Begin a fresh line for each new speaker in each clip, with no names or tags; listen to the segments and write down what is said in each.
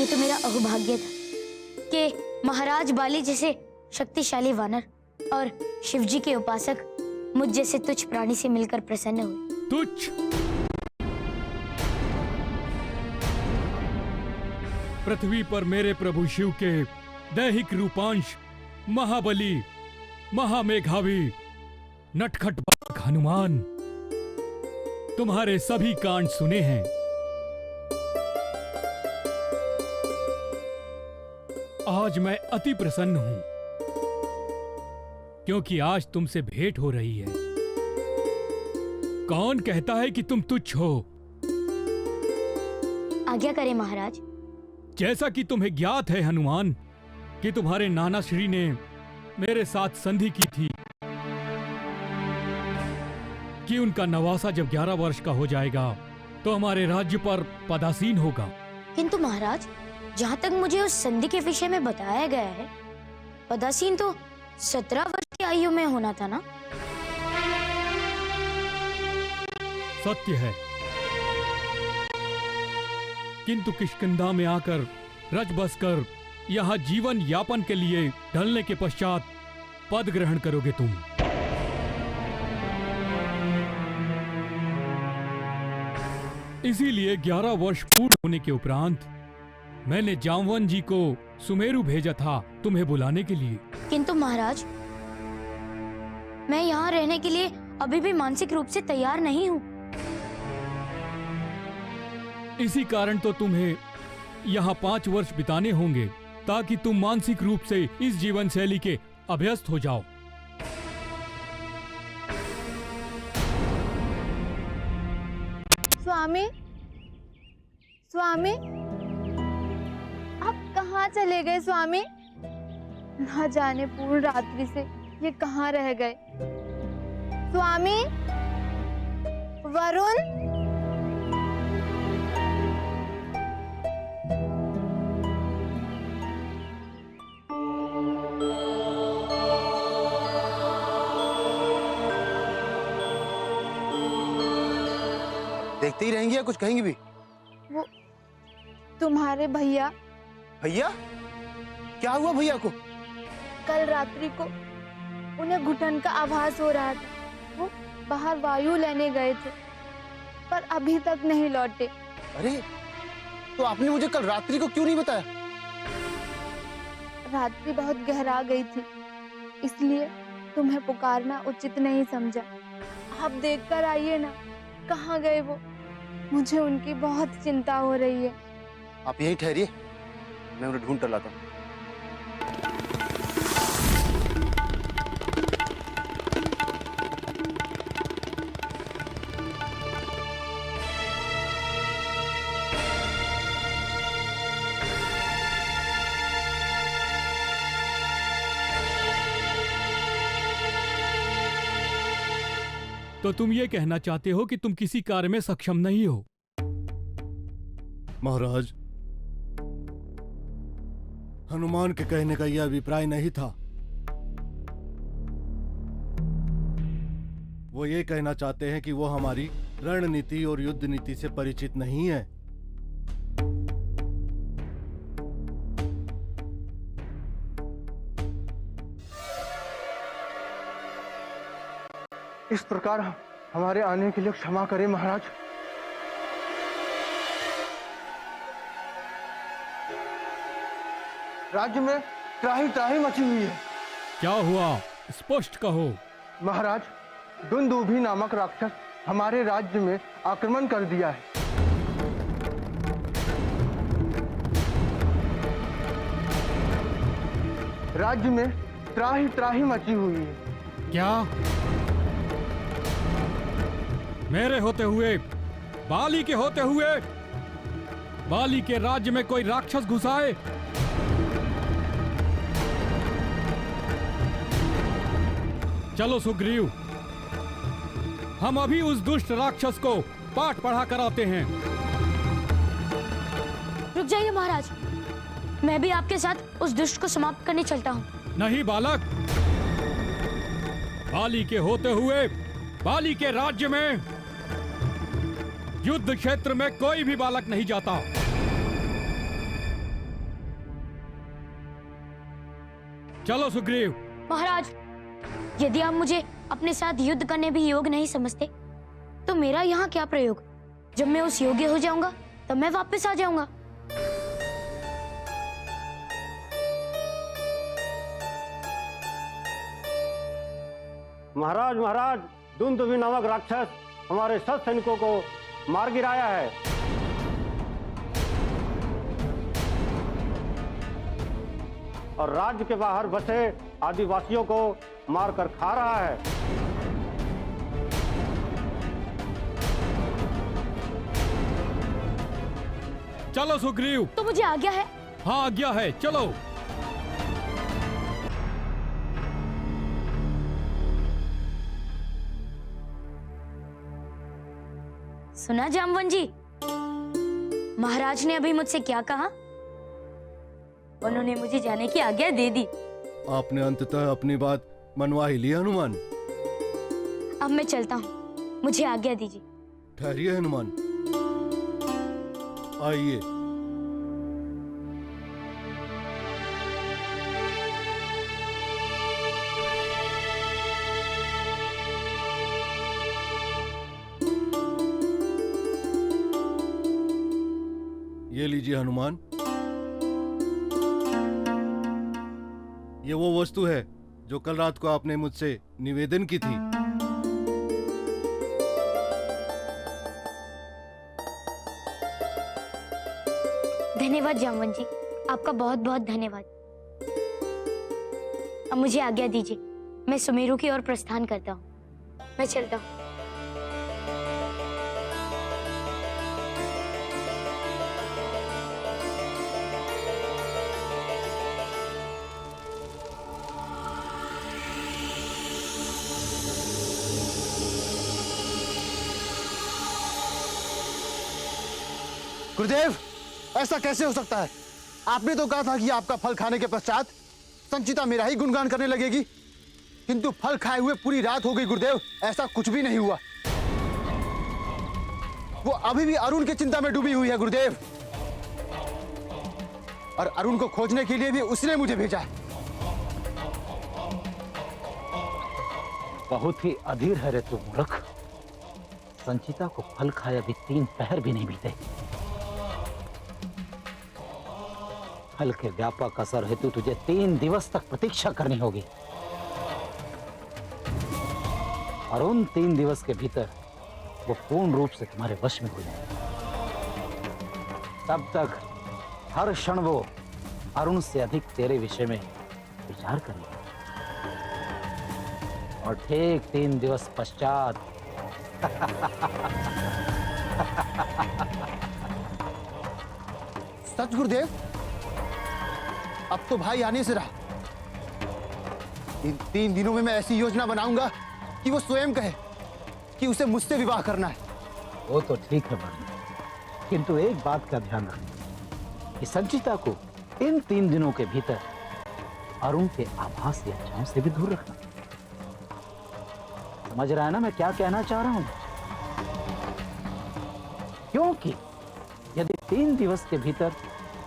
ये तो मेरा अहोभाग्य था कि महाराज बाली जैसे शक्तिशाली वानर और शिवजी के उपासक मुझ जैसे तुच्छ प्राणी से मिलकर प्रसन्न हुए।
तुच्छ? पृथ्वी पर मेरे प्रभु शिव के दैहिक रूपांश महाबली, महामेघावी, नटखट बालक हनुमान तुम्हारे सभी कांड सुने हैं। आज मैं अति प्रसन्न हूं क्योंकि आज तुमसे भेंट हो रही है। कौन कहता है कि तुम तुच्छ हो?
आज्ञा करें महाराज।
जैसा कि तुम्हें ज्ञात है हनुमान कि तुम्हारे नाना श्री ने मेरे साथ संधि की थी कि उनका नवासा जब 11 वर्ष का हो जाएगा तो हमारे राज्य पर पदासीन होगा।
किंतु महाराज, जहाँ तक मुझे उस संधि के विषय में बताया गया है, पदासीन तो 17 वर्ष की आयु में होना था ना?
सत्य है, किंतु किष्किंधा में आकर रच बस कर यहाँ जीवन यापन के लिए ढलने के पश्चात पद ग्रहण करोगे तुम। इसीलिए 11 वर्ष पूर्ण होने के उपरांत मैंने जामवन जी को सुमेरु भेजा था तुम्हें बुलाने के लिए।
किंतु महाराज, मैं यहाँ रहने के लिए अभी भी मानसिक रूप से तैयार नहीं हूँ।
इसी कारण तो तुम्हें यहाँ 5 वर्ष बिताने होंगे ताकि तुम मानसिक रूप से इस जीवन शैली के अभ्यस्त हो जाओ।
स्वामी, स्वामी, आप कहाँ चले गए स्वामी? न जाने पूर्ण रात्रि से ये कहाँ रह गए। स्वामी, वरुण,
देखते ही रहेंगी या कुछ कहेंगी भी?
वो तुम्हारे भैया।
भैया? क्या हुआ भैया को?
कल रात्रि को उन्हें घुटन का आभास हो रहा था। वो बाहर वायु लेने गए थे पर अभी तक नहीं लौटे।
अरे, तो आपने मुझे कल रात्रि को क्यों नहीं बताया?
रात्रि बहुत गहरा गई थी, इसलिए तुम्हें पुकारना उचित नहीं समझा। आप देखकर आइए ना, कहाँ गए वो? मुझे उनकी बहुत चिंता हो रही है।
आप यहीं ठहरिए, मैं उन्हें ढूंढ कर लाता हूँ।
तो तुम ये कहना चाहते हो कि तुम किसी कार्य में सक्षम नहीं हो?
महाराज, हनुमान के कहने का यह अभिप्राय नहीं था। वो ये कहना चाहते हैं कि वो हमारी रणनीति और युद्ध नीति से परिचित नहीं है।
इस प्रकार हमारे आने के लिए क्षमा करें महाराज। राज्य में त्राही त्राही मची हुई है।
क्या हुआ? स्पष्ट कहो।
महाराज, दुंदुभी नामक राक्षस हमारे राज्य में आक्रमण कर दिया है। राज्य में त्राही त्राही मची हुई है।
क्या? मेरे होते हुए, बाली के होते हुए, बाली के राज्य में कोई राक्षस घुसाए? चलो सुग्रीव, हम अभी उस दुष्ट राक्षस को पाठ पढ़ा कर आते हैं।
रुक जाइए महाराज, मैं भी आपके साथ उस दुष्ट को समाप्त करने चलता हूँ।
नहीं बालक, बाली के होते हुए, बाली के राज्य में युद्ध क्षेत्र में कोई भी बालक नहीं जाता। चलो सुग्रीव।
महाराज, यदि आप मुझे अपने साथ युद्ध करने भी योग्य नहीं समझते तो मेरा यहाँ क्या प्रयोग? जब मैं उस योग्य हो जाऊंगा तब मैं वापस आ जाऊंगा।
महाराज महाराज, दुंदुभि नामक राक्षस हमारे सब सैनिकों को मार गिराया है। और राज्य के बाहर बसे आदिवासियों को मारकर खा रहा है।
चलो सुग्रीव।
तो मुझे आज्ञा है।
हाँ आज्ञा है, चलो।
सुना जामवन जी, महाराज ने अभी मुझसे क्या कहा? उन्होंने मुझे जाने की आज्ञा दे दी।
आपने अंततः अपनी बात मनवा ही ली हनुमान।
अब मैं चलता हूँ, मुझे आज्ञा दीजिए।
ठहरिए हनुमान, आइए। ये लीजिए हनुमान, ये वो वस्तु है जो कल रात को आपने मुझसे निवेदन की थी।
धन्यवाद जामवन जी, आपका बहुत बहुत धन्यवाद। अब मुझे आज्ञा दीजिए, मैं सुमेरु की ओर प्रस्थान करता हूँ। मैं चलता हूँ।
गुरुदेव, ऐसा कैसे हो सकता है? आपने तो कहा था कि आपका फल खाने के पश्चात संचिता मेरा ही गुणगान करने लगेगी, किंतु फल खाए हुए पूरी रात हो गई गुरुदेव, ऐसा कुछ भी नहीं हुआ। वो अभी भी अरुण की चिंता में डूबी हुई है गुरुदेव, और अरुण को खोजने के लिए भी उसने मुझे भेजा है।
बहुत ही अधीर है रे तू मूर्ख। संचिता को फल खाए अभी 3 पहर भी नहीं बीते। फल के व्यापक असर हेतु तुझे 3 दिवस तक प्रतीक्षा करनी होगी, और उन 3 दिवस के भीतर वो पूर्ण रूप से तुम्हारे वश में हो जाए। तब तक हर क्षण वो अरुण से अधिक तेरे विषय में विचार करेगा, और ठीक 3 दिवस पश्चात
सच गुरुदेव? अब तो भाई आने से रहा। इन 3 दिनों में मैं ऐसी योजना बनाऊंगा कि वो स्वयं कहे कि उसे मुझसे विवाह करना है।
वो तो ठीक है वरुण, किंतु एक बात का ध्यान रखना कि संचिता को इन 3 दिनों के भीतर अरुण के आभास या छांव से भी दूर रखना। समझ रहा है ना मैं क्या कहना चाह रहा हूं? क्योंकि यदि 3 दिवस के भीतर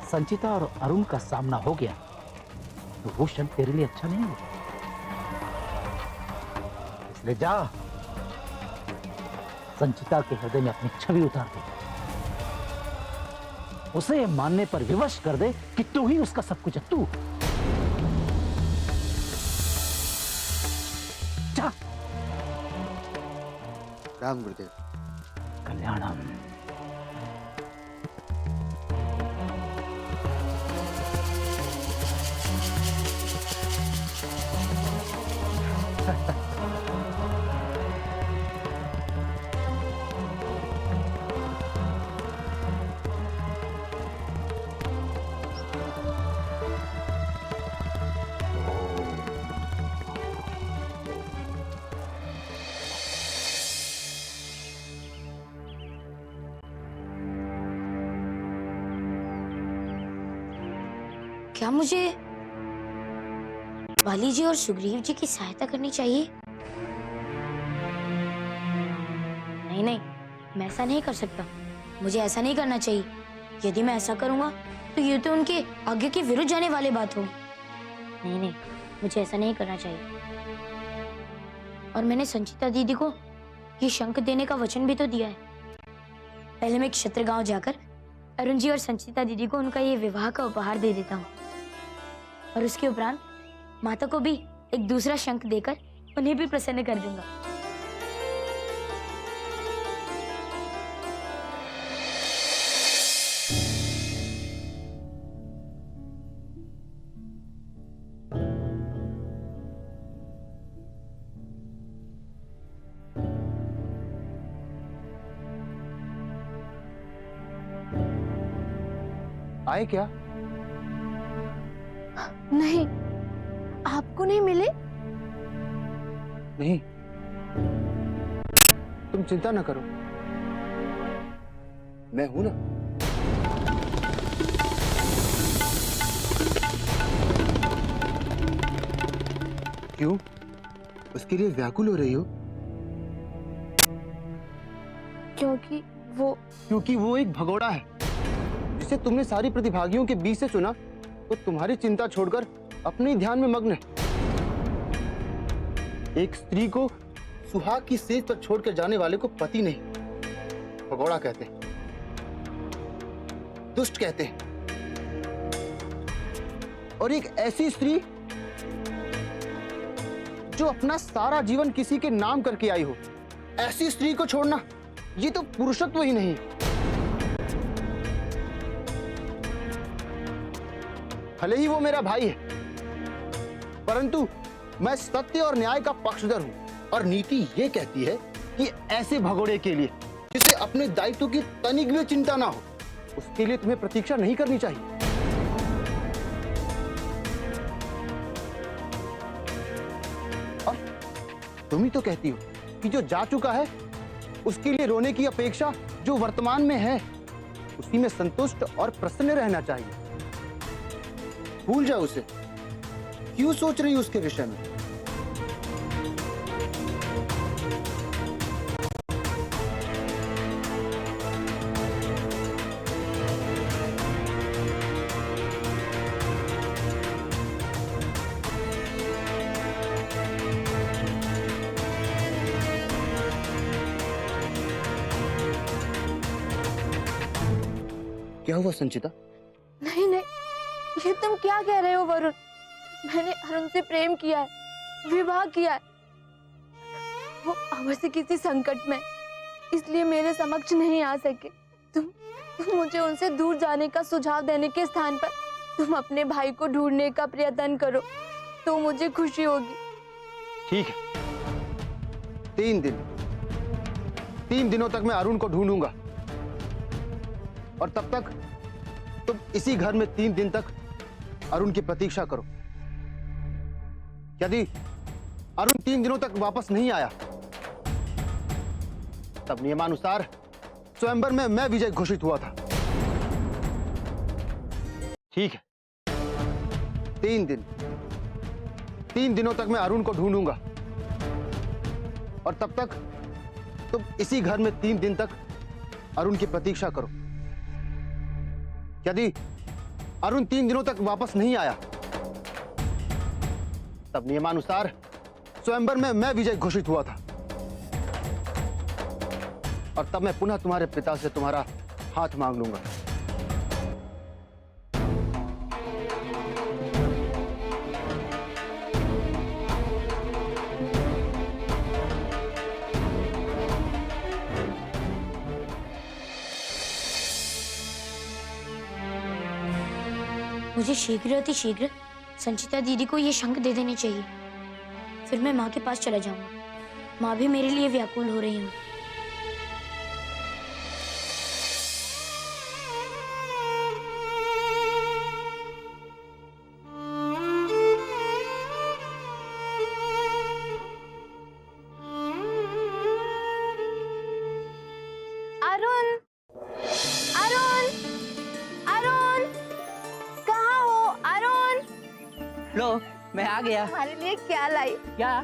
संचिता और अरुण का सामना हो गया तो वो क्षण तेरे लिए अच्छा नहीं होगा। इसलिए जा, संचिता के हृदय में अपनी छवि उतार दे, उसे ये मानने पर विवश कर दे कि तू ही उसका सब कुछ है। तू जा।
राम गुरुदेव।
कल्याणम।
क्या मुझे बाली जी और सुग्रीव जी की सहायता करनी चाहिए? नहीं नहीं, मैं ऐसा नहीं कर सकता। मुझे ऐसा नहीं करना चाहिए। यदि मैं ऐसा करूंगा तो ये तो उनके आगे के विरुद्ध जाने वाली बात होगी। नहीं नहीं, मुझे ऐसा नहीं करना चाहिए। और मैंने संचिता दीदी को ये शंख देने का वचन भी तो दिया है। पहले मैं क्षत्र गांव जाकर अरुण जी और संचिता दीदी को उनका ये विवाह का उपहार दे देता हूँ, और उसके उपरांत माता को भी एक दूसरा शंख देकर उन्हें भी प्रसन्न कर दूंगा।
आए क्या?
नहीं, आपको नहीं मिले?
नहीं, तुम चिंता न करो, मैं हूं ना। क्यों? उसके लिए व्याकुल हो रही हो? क्योंकि वो एक भगोड़ा है जिसे तुमने सारी प्रतिभागियों के बीच से चुना, तो तुम्हारी चिंता छोड़कर अपने ही ध्यान में मग्न है। एक स्त्री को सुहाग की सेज पर छोड़कर जाने वाले को पति नहीं, भगोड़ा कहते हैं, दुष्ट कहते हैं। और एक ऐसी स्त्री जो अपना सारा जीवन किसी के नाम करके आई हो, ऐसी स्त्री को छोड़ना ये तो पुरुषत्व ही नहीं है। भले ही वो मेरा भाई है, परंतु मैं सत्य और न्याय का पक्षधर हूं, और नीति ये कहती है कि ऐसे भगोड़े के लिए जिसे अपने दायित्व की तनिक भी चिंता ना हो, उसके लिए तुम्हें प्रतीक्षा नहीं करनी चाहिए। और तुम ही तो कहती हो कि जो जा चुका है उसके लिए रोने की अपेक्षा जो वर्तमान में है उसी में संतुष्ट और प्रसन्न रहना चाहिए। भूल जाओ उसे, क्यों सोच रही हो उसके विषय में? क्या हुआ संचिता?
नहीं नहीं, ये तुम क्या कह रहे हो वरुण? मैंने अरुण से प्रेम किया है, विवाह किया है। वो अवश्य किसी संकट में, इसलिए मेरे समक्ष नहीं आ सके। तुम मुझे उनसे दूर जाने का सुझाव देने के स्थान पर तुम अपने भाई को ढूंढने का प्रयत्न करो, तो मुझे खुशी होगी।
ठीक है, 3 दिनों तक मैं अरुण को ढूंढूंगा, और तब तक तुम इसी घर में 3 दिन तक अरुण की प्रतीक्षा करो। यदि अरुण 3 दिनों तक वापस नहीं आया, तब नियमानुसार स्वयंवर में मैं विजय घोषित हुआ था। ठीक है, 3 दिनों तक मैं अरुण को ढूंढूंगा, और तब तक तुम इसी घर में 3 दिन तक अरुण की प्रतीक्षा करो। यदि अरुण 3 दिनों तक वापस नहीं आया, तब नियमानुसार स्वयंवर में मैं विजय घोषित हुआ था, और तब मैं पुनः तुम्हारे पिता से तुम्हारा हाथ मांग लूंगा।
मुझे शीघ्र अति शीघ्र संचिता दीदी को ये शंख दे देने चाहिए, फिर मैं माँ के पास चला जाऊंगा। माँ भी मेरे लिए व्याकुल हो रही हूँ।
अरुण, अरुण, अरुण, कहाँ हो अरुण?
लो, मैं आ गया।
हमारे लिए क्या लाई?
क्या?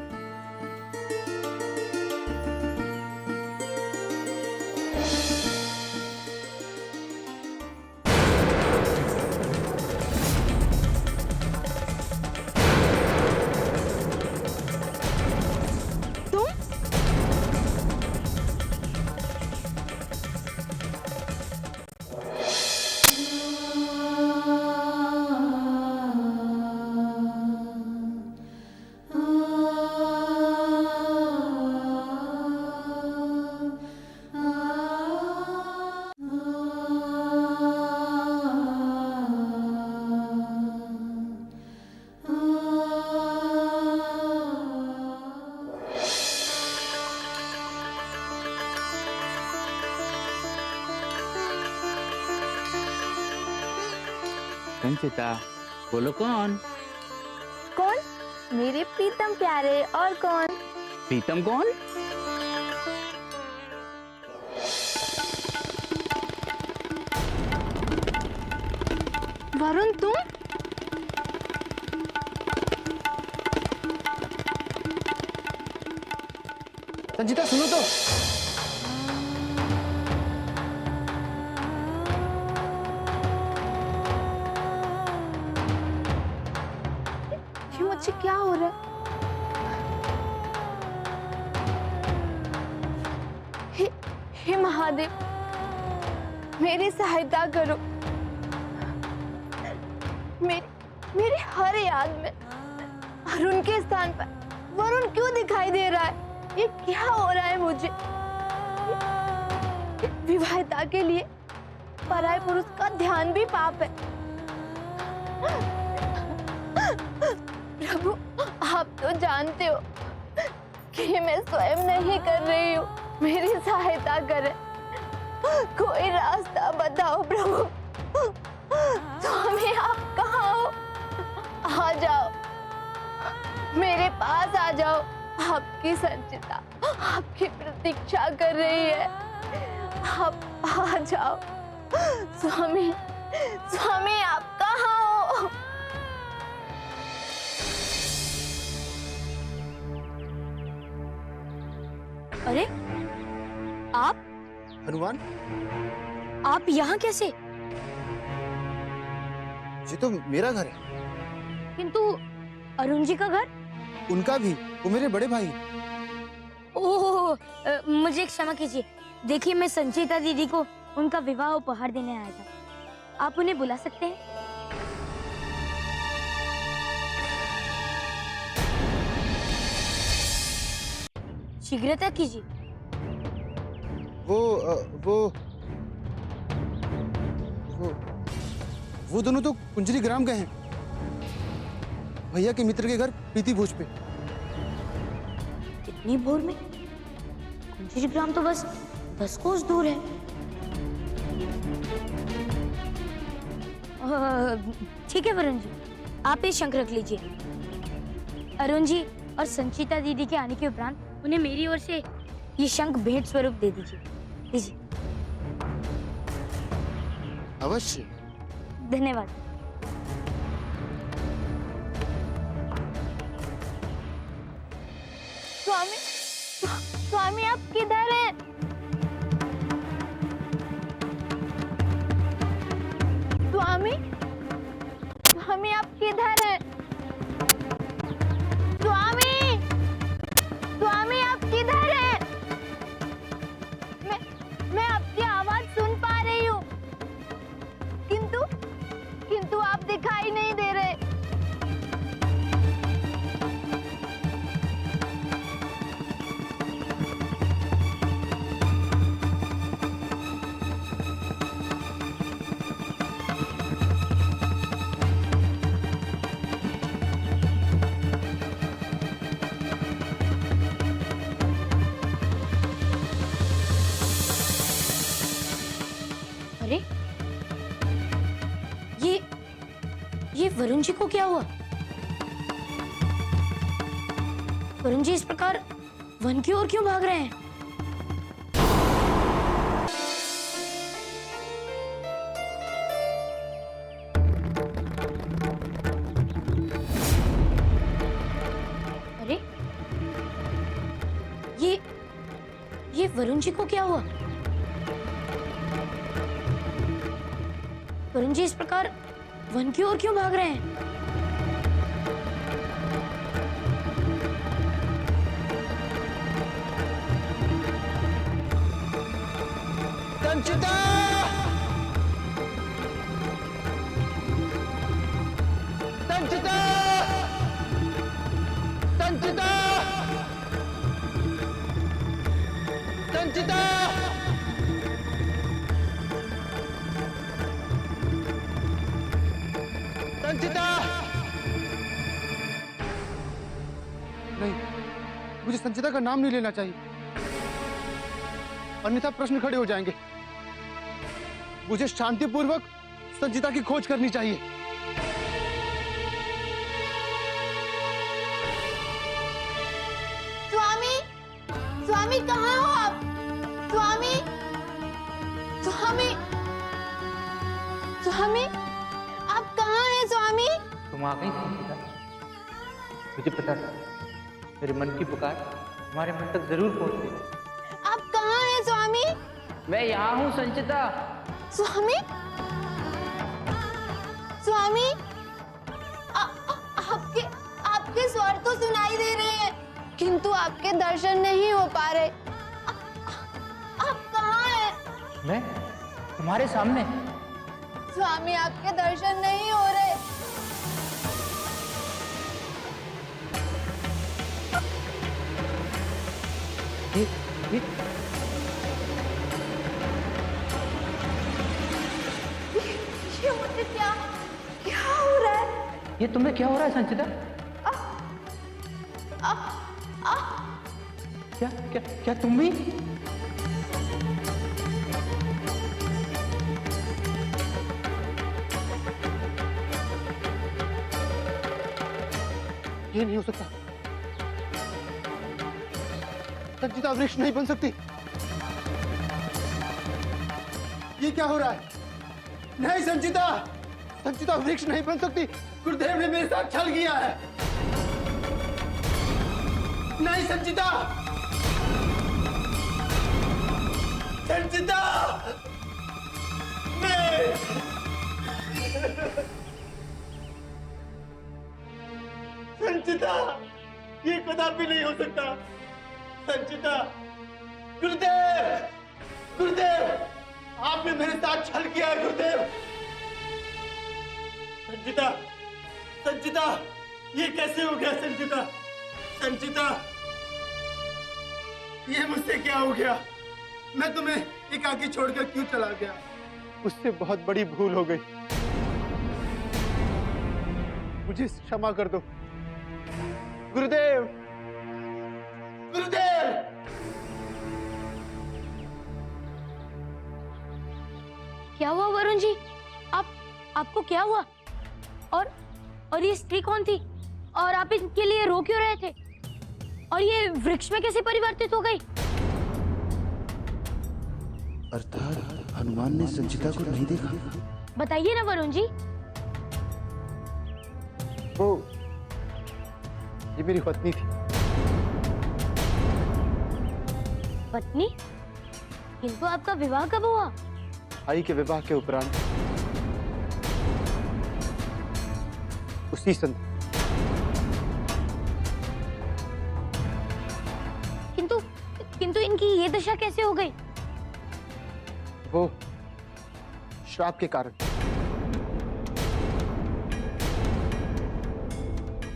संचिता, बोलो कौन?
कौन? मेरे प्रीतम प्यारे, और कौन?
प्रीतम कौन?
वरुण तुम?
संचिता सुनो तो।
ये मुझे क्या हो रहा है? हे महादेव, मेरी सहायता करो। मेरी हर याद में अरुण के स्थान पर वरुण क्यों दिखाई दे रहा है? ये क्या हो रहा है मुझे? विवाहिता के लिए पराये पुरुष का ध्यान भी पाप है। प्रभु, आप तो जानते हो कि मैं स्वयं नहीं कर रही हूँ। मेरी सहायता करें, कोई रास्ता बताओ प्रभु। स्वामी, आप कहाँ हो? आ जाओ, मेरे पास आ जाओ। आपकी संचिता आपकी प्रतीक्षा कर रही है। आप आ जाओ। स्वामी, स्वामी, आप कहाँ हो?
अरे आप
हनुमान,
आप यहाँ कैसे?
ये तो मेरा घर है।
किंतु अरुण जी का घर?
उनका भी, वो मेरे बड़े भाई।
ओह, मुझे क्षमा कीजिए। देखिए, मैं संचिता दीदी को उनका विवाह उपहार देने आया था। आप उन्हें बुला सकते हैं? शीघ्रता कीजिए।
वो दोनों तो कुंजरी ग्राम गए हैं, भैया के मित्र के घर प्रीति भोज पे।
इतनी भोर में? कुंजरी ग्राम तो बस 10 कोस दूर है। ठीक है वरुण जी, आप ये शंख रख लीजिए। अरुण जी और संचिता दीदी के आने के उपरांत उन्हें मेरी ओर से ये शंख भेंट स्वरूप दे दीजिए। लीजिए।
अवश्य।
धन्यवाद।
स्वामी, स्वामी, आप किधर हैं? स्वामी, स्वामी, आप किधर हैं? स्वामी, स्वामी, आप किधर हैं? मैं आपकी आवाज सुन पा रही हूँ, किंतु आप दिखाई नहीं दे रहे।
अरे, ये वरुण जी को क्या हुआ? वरुण जी इस प्रकार वन की ओर क्यों भाग रहे हैं? अरे, ये वरुण जी को क्या हुआ? वरुण जी इस प्रकार वन की ओर क्यों भाग रहे हैं?
संचिता! संचिता! संचिता! संचिता! संचिता! नहीं, मुझे संचिता का नाम नहीं लेना चाहिए, अन्यथा प्रश्न खड़े हो जाएंगे। मुझे शांतिपूर्वक संचिता की खोज करनी चाहिए।
स्वामी कहाँ हो आप? स्वामी, स्वामी, स्वामी, आप कहाँ हैं स्वामी?
तुम आ गई संचिता। मुझे पता था मेरे मन की पुकार तुम्हारे मन तक जरूर पहुंच गई।
आप कहाँ हैं स्वामी?
मैं यहाँ हूँ संचिता।
स्वामी, स्वामी, आपके आपके स्वर तो सुनाई दे रहे हैं, किंतु आपके दर्शन नहीं हो पा रहे। आप कहाँ हैं?
मैं तुम्हारे सामने।
स्वामी, आपके दर्शन नहीं हो रहे।
ये
ये मुझे क्या क्या हो रहा है?
ये तुम्हें क्या हो रहा है संचिता? क्या क्या क्या तुम भी?
ये नहीं हो सकता। संचिता वृक्ष नहीं बन सकती। ये क्या हो रहा है? नहीं संचिता, संचिता वृक्ष नहीं बन सकती। गुरुदेव ने मेरे साथ छल किया है। नहीं संचिता, संचिता, नहीं। संचिता, ये कदापि नहीं हो सकता। संचिता, गुरुदेव, गुरुदेव, आपने मेरे साथ छल किया है गुरुदेव। संचिता, संचिता, ये कैसे हो गया संचिता? संचिता, ये मुझसे क्या हो गया? मैं तुम्हें एकाकी छोड़कर क्यों चला गया? मुझसे बहुत बड़ी भूल हो गई। मुझे क्षमा कर दो गुरुदेव, गुरुदेव।
क्या हुआ वरुण जी? आपको क्या हुआ? और ये स्त्री कौन थी? और आप इनके लिए रो क्यों रहे थे? और ये वृक्ष में कैसे परिवर्तित हो गई?
अर्थात हनुमान ने संचिता को नहीं देखा।
बताइए ना वरुण जी।
वो ये मेरी पत्नी थी।
पत्नी? किंतु आपका विवाह कब हुआ?
भाई के विवाह के उपरांत, उसी संध्या।
किंतु इनकी ये दशा कैसे हो गई?
वो श्राप के कारण।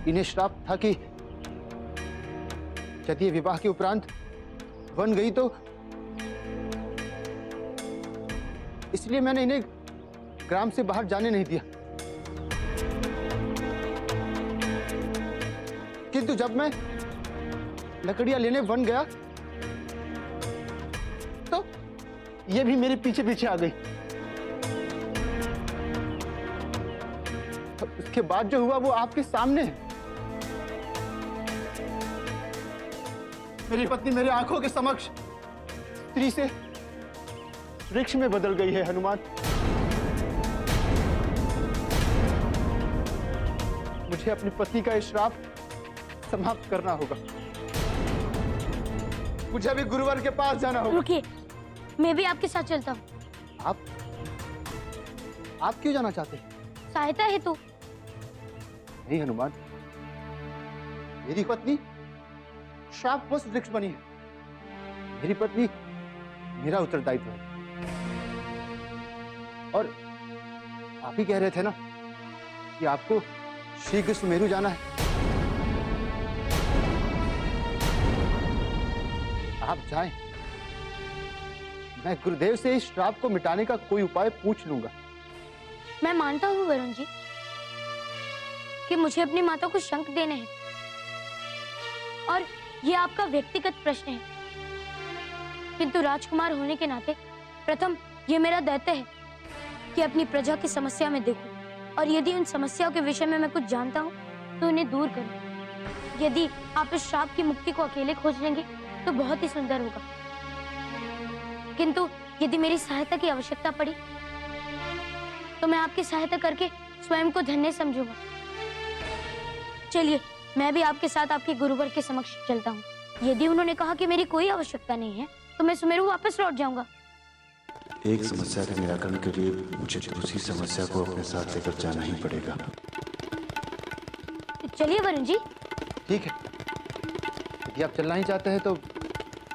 इन्हें श्राप था कि यदि ये विवाह के उपरांत बन गई तो, इसलिए मैंने इन्हें ग्राम से बाहर जाने नहीं दिया। किंतु जब मैं लकड़ियां लेने वन गया तो ये भी मेरे पीछे पीछे आ गई। तो उसके बाद जो हुआ वो आपके सामने है। मेरी पत्नी मेरे आंखों के समक्ष स्त्री से वृक्ष में बदल गई है। हनुमान, मुझे अपनी पत्नी का ये श्राप समाप्त करना होगा। मुझे अभी गुरुवर के पास जाना होगा।
रुकिए, मैं भी आपके साथ चलता हूँ।
आप क्यों जाना चाहते हैं?
सहायता है तो।
नहीं हनुमान, मेरी पत्नी श्रापवश वृक्ष बनी है। मेरी पत्नी मेरा उत्तरदायित्व है। और आप ही कह रहे थे ना कि आपको शीघ्र सुमेरु जाना है। आप जाएं। मैं गुरुदेव से इस श्राप को मिटाने का कोई उपाय पूछ लूंगा।
मैं मानता हूँ वरुण जी कि मुझे अपनी माता को शंख देने हैं, और ये आपका व्यक्तिगत प्रश्न है। किंतु राजकुमार होने के नाते प्रथम ये मेरा दायित्व है कि अपनी प्रजा की समस्या में देखूं, और यदि उन समस्याओं के विषय में मैं कुछ जानता हूँ तो उन्हें दूर करूं। यदि आप इस श्राप की मुक्ति को अकेले खोज लेंगे तो बहुत ही सुंदर होगा, किंतु यदि मेरी सहायता की आवश्यकता पड़ी तो मैं आपकी सहायता करके स्वयं को धन्य समझूंगा। चलिए, मैं भी आपके साथ आपके गुरुवर के समक्ष चलता हूँ। यदि उन्होंने कहा कि मेरी कोई आवश्यकता नहीं है तो मैं सुमेरु वापस लौट जाऊंगा।
एक समस्या के निराकरण के लिए मुझे दूसरी समस्या को अपने साथ लेकर जाना ही पड़ेगा।
तो चलिए वरुण जी।
ठीक है, यदि आप चलना ही चाहते हैं तो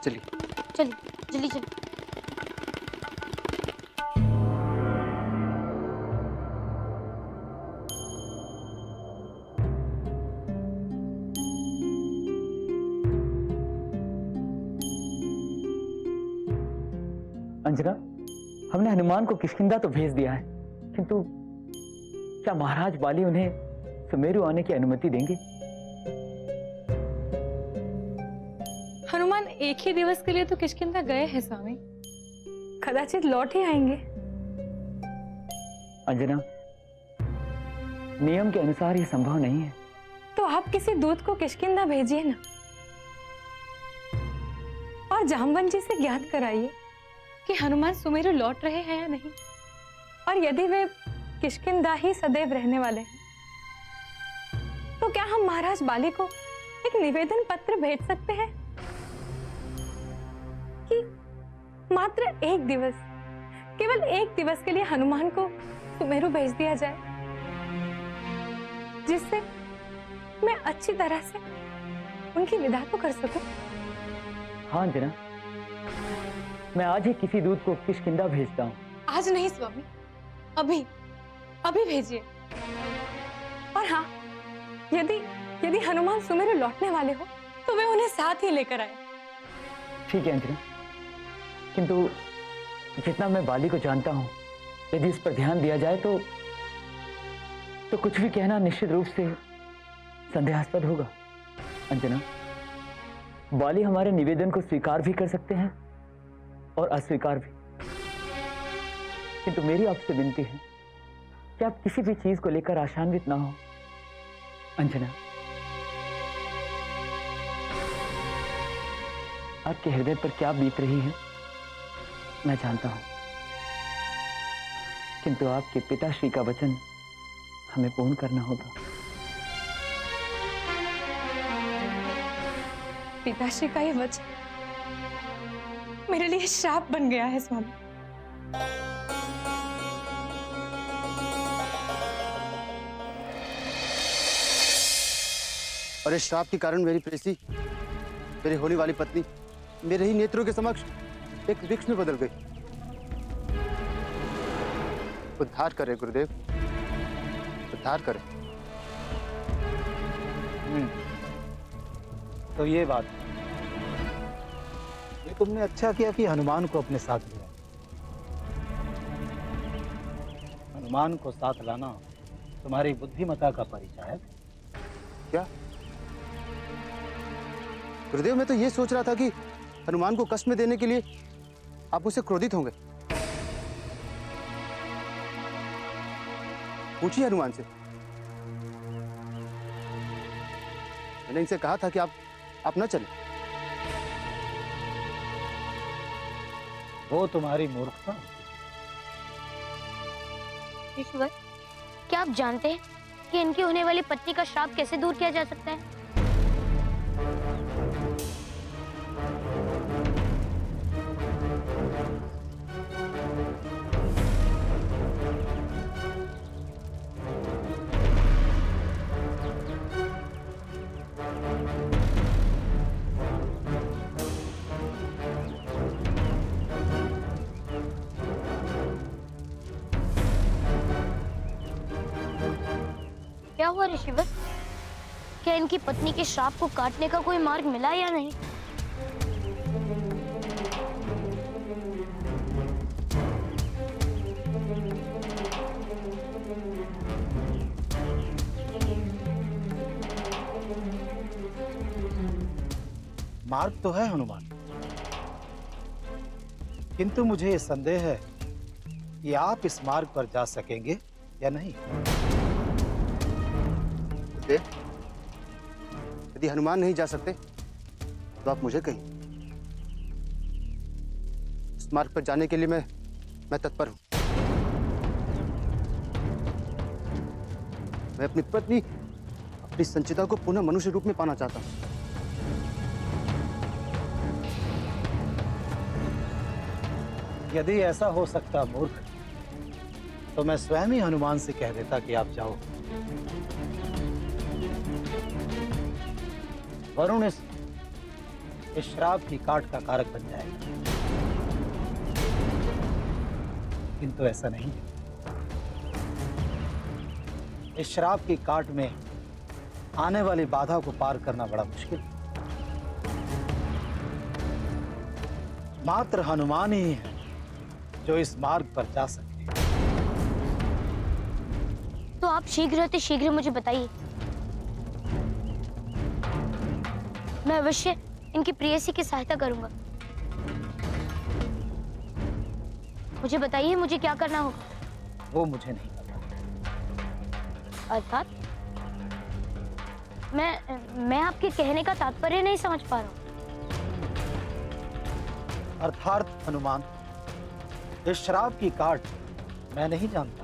चलिए।
चलिए, जल्दी चलिए।
अंजना, हमने हनुमान को किष्किंधा तो भेज दिया है, किंतु क्या महाराज बाली उन्हें सुमेरु आने की अनुमति देंगे?
हनुमान एक ही दिवस के लिए तो किष्किंधा गए हैं स्वामी, कदाचित लौट ही आएंगे।
अंजना, नियम के अनुसार ये संभव नहीं है।
तो आप किसी दूत को किष्किंधा भेजिए ना, और जामवंत जी से ज्ञात कराइए कि हनुमान सुमेरु लौट रहे हैं या नहीं, और यदि वे किष्किंधा ही सदैव रहने वाले हैं तो क्या हम महाराज बाली को एक निवेदन पत्र भेज सकते हैं कि मात्र एक दिवस, केवल एक दिवस के लिए हनुमान को सुमेरु भेज दिया जाए, जिससे मैं अच्छी तरह से उनकी विदा तो कर सकूं।
हाँ अंजना, मैं आज ही किसी दूत को किष्किंधा भेजता हूँ।
आज नहीं स्वामी, अभी अभी भेजिए। और हाँ, यदि हनुमान सुमेरु लौटने वाले हो तो वे उन्हें साथ ही लेकर आए।
ठीक है अंजना, किंतु जितना मैं बाली को जानता हूँ, यदि इस पर ध्यान दिया जाए तो कुछ भी कहना निश्चित रूप से संदेहास्पद होगा। अंजना, बाली हमारे निवेदन को स्वीकार भी कर सकते हैं और अस्वीकार भी, किंतु मेरी आपसे विनती है कि आप किसी भी चीज को लेकर आशान्वित ना हो। अंजना, आपके हृदय पर क्या बीत रही है मैं जानता हूं, किंतु आपके पिताश्री का वचन हमें पूर्ण करना होगा।
पिताश्री का ये वचन मेरे लिए श्राप बन गया है स्वामी।
और इस श्राप के कारण मेरी प्रेसी, मेरी होने वाली पत्नी, मेरे ही नेत्रों के समक्ष एक वृक्ष में बदल गई। उद्धार करे गुरुदेव, उद्धार करे।
तो ये बात, ये तुमने अच्छा किया कि हनुमान को अपने साथ लिया। हनुमान को साथ लाना तुम्हारी बुद्धिमत्ता का परिचय है।
क्या गुरुदेव, मैं तो ये सोच रहा था कि हनुमान को कष्ट में देने के लिए आप मुझसे क्रोधित होंगे। पूछिए हनुमान से। मैंने इनसे कहा था कि आप न चलें।
वो तुम्हारी मूर्खता।
ईश्वर, क्या आप जानते हैं कि इनकी होने वाली पत्नी का श्राप कैसे दूर किया जा सकता है? क्या हुआ ऋषिवर? क्या इनकी पत्नी के श्राप को काटने का कोई मार्ग मिला या नहीं?
मार्ग तो है हनुमान, किंतु मुझे ये संदेह है कि आप इस मार्ग पर जा सकेंगे या नहीं।
यदि हनुमान नहीं जा सकते तो आप मुझे कहिए, इस मार्ग पर जाने के लिए मैं तत्पर हूं। मैं अपनी पत्नी, अपनी संचिता को पुनः मनुष्य रूप में पाना चाहता हूं।
यदि ऐसा हो सकता मूर्ख, तो मैं स्वयं ही हनुमान से कह देता कि आप जाओ। वरुण इस श्राप की काट का कारक बन जाएगा, किंतु ऐसा नहीं है। इस श्राप की काट में आने वाली बाधा को पार करना बड़ा मुश्किल है। मात्र हनुमान ही है जो इस मार्ग पर जा सकते हैं।
तो आप शीघ्र मुझे बताइए। मैं अवश्य इनकी प्रेयसी की सहायता करूंगा। मुझे बताइए, मुझे क्या करना होगा?
वो मुझे नहीं पता।
अर्थात मैं आपके कहने का तात्पर्य नहीं समझ पा रहा हूं।
अर्थात हनुमान, इस श्राप की काट मैं नहीं जानता।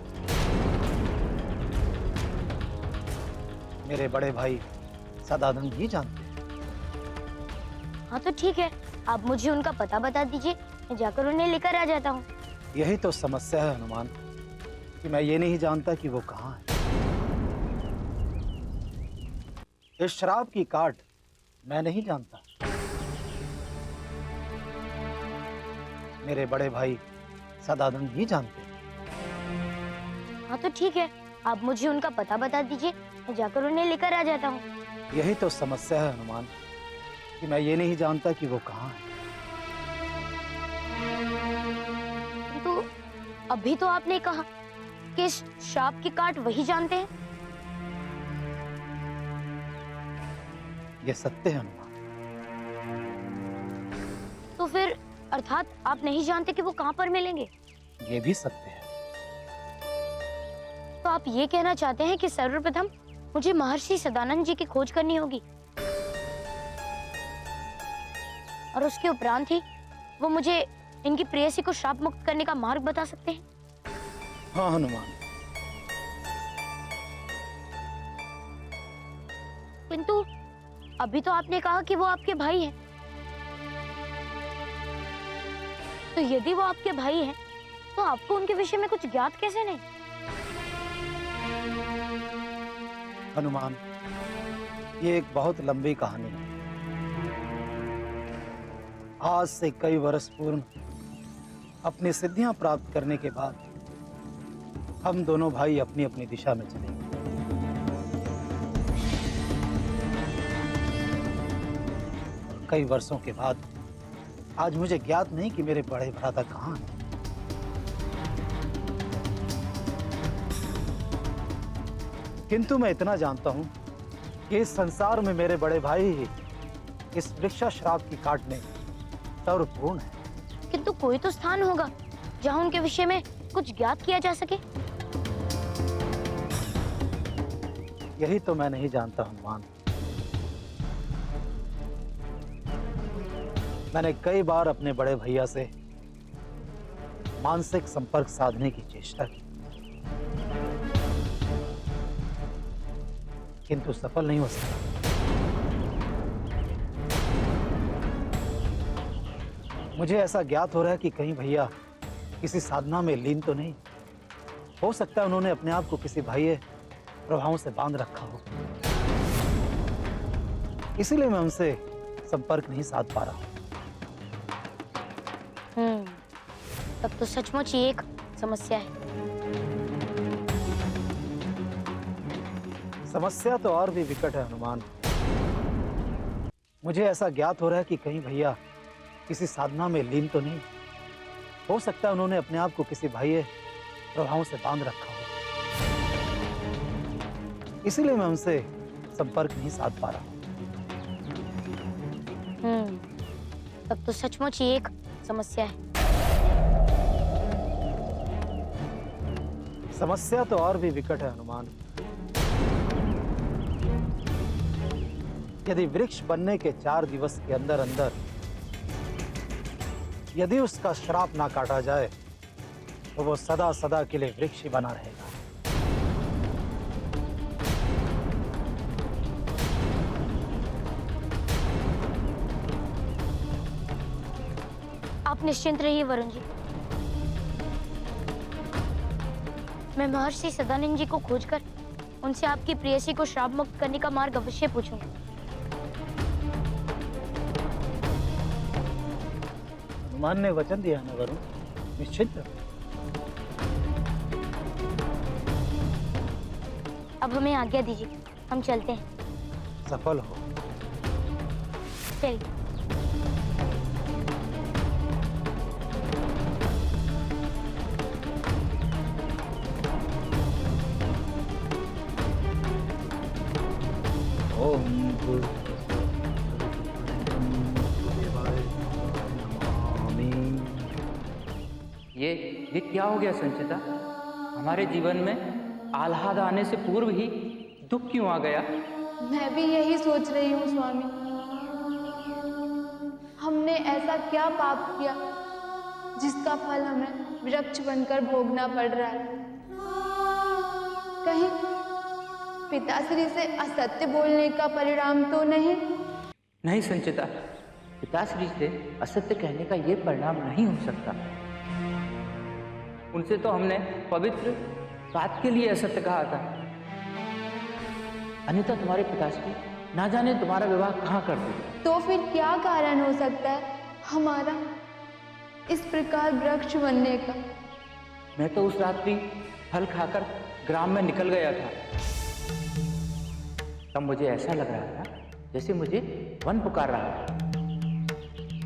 मेरे बड़े भाई सदानंद ही जानते हैं।
हाँ तो ठीक है, आप मुझे उनका पता बता दीजिए, मैं जाकर उन्हें लेकर आ जाता हूँ।
यही तो समस्या है हनुमान, कि मैं ये नहीं जानता कि वो कहाँ है। इस श्राप की काट मैं नहीं जानता। मेरे बड़े भाई सदानंद ही जानते हैं।
हाँ तो ठीक है, आप मुझे उनका पता बता दीजिए, मैं जाकर उन्हें लेकर आ जाता हूँ।
यही तो समस्या है हनुमान, कि मैं ये नहीं जानता कि वो कहाँ है।
तो अभी तो आपने कहा कि इस श्राप की काट वही जानते हैं।
ये सत्य है हनुमान।
तो फिर अर्थात आप नहीं जानते कि वो कहाँ पर मिलेंगे।
ये भी सत्य है।
तो आप ये कहना चाहते हैं कि सर्वप्रथम मुझे महर्षि सदानंद जी की खोज करनी होगी, और उसके उपरांत ही वो मुझे इनकी प्रेयसी को श्राप मुक्त करने का मार्ग बता सकते हैं।
हाँ हनुमान।
किंतु अभी तो आपने कहा कि वो आपके भाई हैं। तो यदि वो आपके भाई हैं, तो आपको उनके विषय में कुछ ज्ञात कैसे नहीं?
हनुमान, ये एक बहुत लंबी कहानी है। आज से कई वर्ष पूर्व अपनी सिद्धियां प्राप्त करने के बाद हम दोनों भाई अपनी अपनी दिशा में चले गए। कई वर्षों के बाद आज मुझे ज्ञात नहीं कि मेरे बड़े भ्राता कहाँ हैं। किंतु मैं इतना जानता हूं कि इस संसार में मेरे बड़े भाई ही इस वृक्षा श्राप की काट में सर्वपूर्ण है।
किंतु कोई तो स्थान होगा जहां उनके विषय में कुछ ज्ञात किया जा सके।
यही तो मैं नहीं जानता हनुमान। मैंने कई बार अपने बड़े भैया से मानसिक संपर्क साधने की चेष्टा की, किंतु सफल नहीं हो सका। मुझे ऐसा ज्ञात हो रहा है कि कहीं भैया किसी साधना में लीन तो नहीं। हो सकता है उन्होंने अपने आप को किसी बाह्य प्रभावों से बांध रखा हो, इसीलिए मैं उनसे संपर्क नहीं साध पा रहा हूं।
तब तो सचमुच ही एक समस्या है।
समस्या तो और भी विकट है हनुमान। मुझे ऐसा ज्ञात हो रहा है कि कहीं भैया किसी साधना में लीन तो नहीं। हो सकता है उन्होंने अपने आप को किसी बाह्य प्रभावों से बांध रखा हो, इसीलिए मैं उनसे संपर्क नहीं साध पा रहा हूं।
तब तो सचमुच ही एक समस्या है।
समस्या तो और भी विकट है हनुमान। यदि वृक्ष बनने के 4 दिवस के अंदर अंदर यदि उसका श्राप ना काटा जाए तो वो सदा सदा के लिए वृक्ष ही बना रहेगा।
आप निश्चिंत रहिए वरुण जी। मैं महर्षि सदानंद जी को खोजकर उनसे आपकी प्रेयसी को श्राप मुक्त करने का मार्ग अवश्य पूछूंगा।
हनुमान ने वचन दिया ना वरुण, निश्चित रहो।
अब हमें आज्ञा दीजिए, हम चलते हैं।
सफल हो।
चलिए।
ये क्या हो गया संचिता? हमारे जीवन में आह्लाद आने से पूर्व ही दुख क्यों आ गया?
मैं भी यही सोच रही हूँ स्वामी। हमने ऐसा क्या पाप किया जिसका फल हमें वृक्ष बनकर भोगना पड़ रहा है? कहीं पिताश्री से असत्य बोलने का परिणाम तो नहीं?
नहीं संचिता, पिताश्री से असत्य कहने का ये परिणाम नहीं हो सकता। उनसे तो हमने पवित्र बात के लिए असत्य कहा था। अन्यथा तुम्हारे पिताश्री ना जाने तुम्हारा विवाह कहाँ कर देते।
तो फिर क्या कारण हो सकता है हमारा इस प्रकार वृक्ष बनने का?
मैं तो उस रात्रि फल खाकर ग्राम में निकल गया था। तब मुझे ऐसा लग रहा था जैसे मुझे वन पुकार रहा है,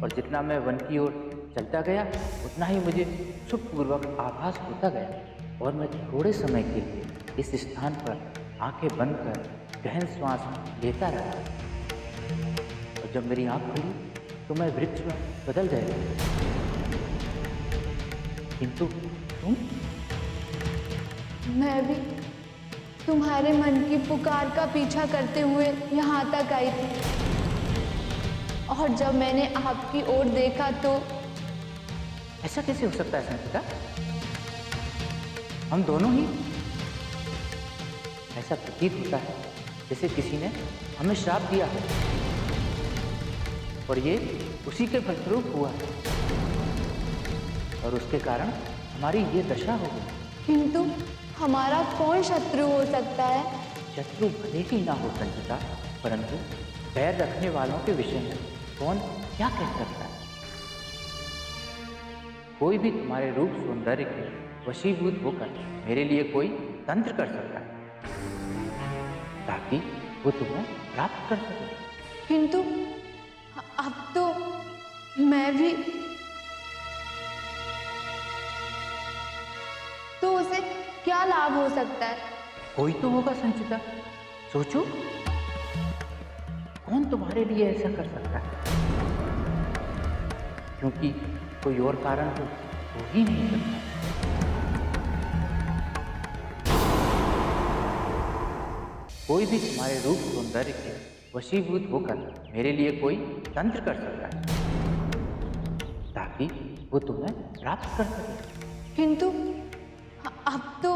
और जितना मैं वन की ओर चलता गया उतना ही मुझे सुखपूर्वक आभास होता गया, और मैं थोड़े समय के लिए इस स्थान पर आंखें बंद कर गहन श्वास लेता रहा, और जब मेरी आंख खुली तो मैं वृक्ष में बदल गया। किंतु तुम?
मैं भी तुम्हारे मन की पुकार का पीछा करते हुए यहाँ तक आई थी, और जब मैंने आपकी ओर देखा तो
ऐसा कैसे हो सकता है संचिता? हम दोनों ही? ऐसा प्रतीत होता है जैसे किसी ने हमें श्राप दिया है, और ये उसी के फलस्वरूप हुआ है, और उसके कारण हमारी ये दशा हो गई।
किंतु हमारा कौन शत्रु हो सकता है?
शत्रु भले ही ना हो संचिता, परंतु पैर रखने वालों के विषय में कौन क्या कह सकता है? कोई भी तुम्हारे रूप सौंदर्य के वशीभूत होकर मेरे लिए कोई तंत्र कर सकता है ताकि वो तुम्हें प्राप्त कर सके।
किंतु अब तो मैं भी, तो उसे क्या लाभ हो सकता है?
कोई तो होगा संचिता, सोचो, कौन तुम्हारे लिए ऐसा कर सकता है? क्योंकि कोई और कारण हो ही नहीं सकता। कोई भी तुम्हारे रूप सौंदर्य के वशीभूत होकर मेरे लिए कोई तंत्र कर सकता है ताकि वो तुम्हें प्राप्त कर सके।
किंतु अब तो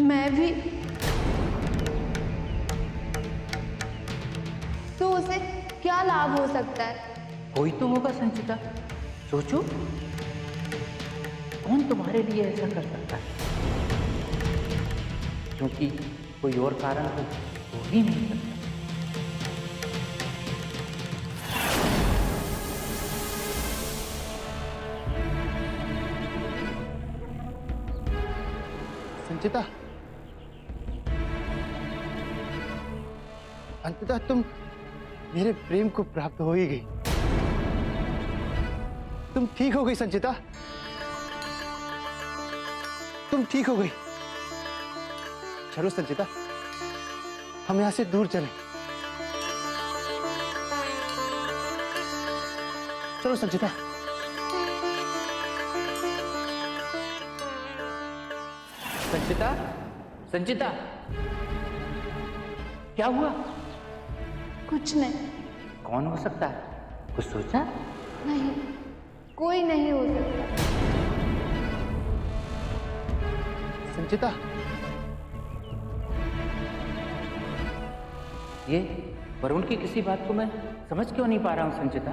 मैं भी, तो उसे क्या लाभ हो सकता है?
कोई तो होगा संचिता, सोचो, कौन तुम्हारे लिए ऐसा कर सकता है? क्योंकि कोई और कारण हो ही नहीं सकता।
संचिता, अंततः तुम मेरे प्रेम को प्राप्त हो ही गई। तुम ठीक हो गई संचिता, तुम ठीक हो गई। चलो संचिता, हम यहां से दूर चलें। चलो संचिता।
संचिता, संचिता, क्या हुआ?
कुछ नहीं।
कौन हो सकता है? कुछ सोचा?
नहीं, कोई नहीं हो सकता।
संचिता,
ये वरुण की किसी बात को मैं समझ क्यों नहीं पा रहा हूँ संचिता?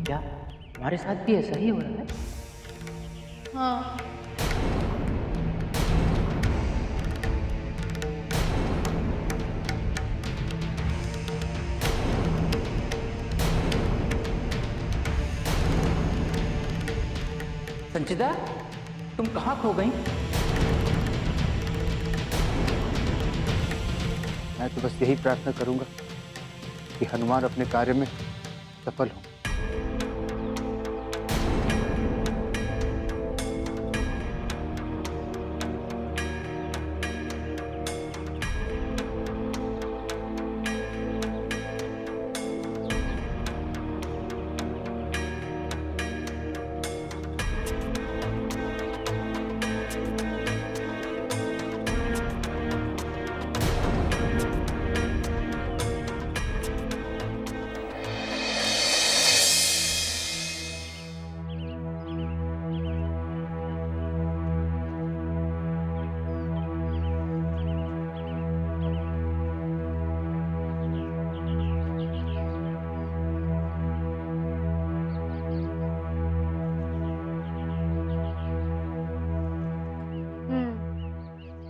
क्या हमारे साथ भी ऐसा ही हो रहा है?
हाँ,
संचिता, तुम कहाँ खो गई?
मैं तो बस यही प्रार्थना करूंगा कि हनुमान अपने कार्य में सफल हो।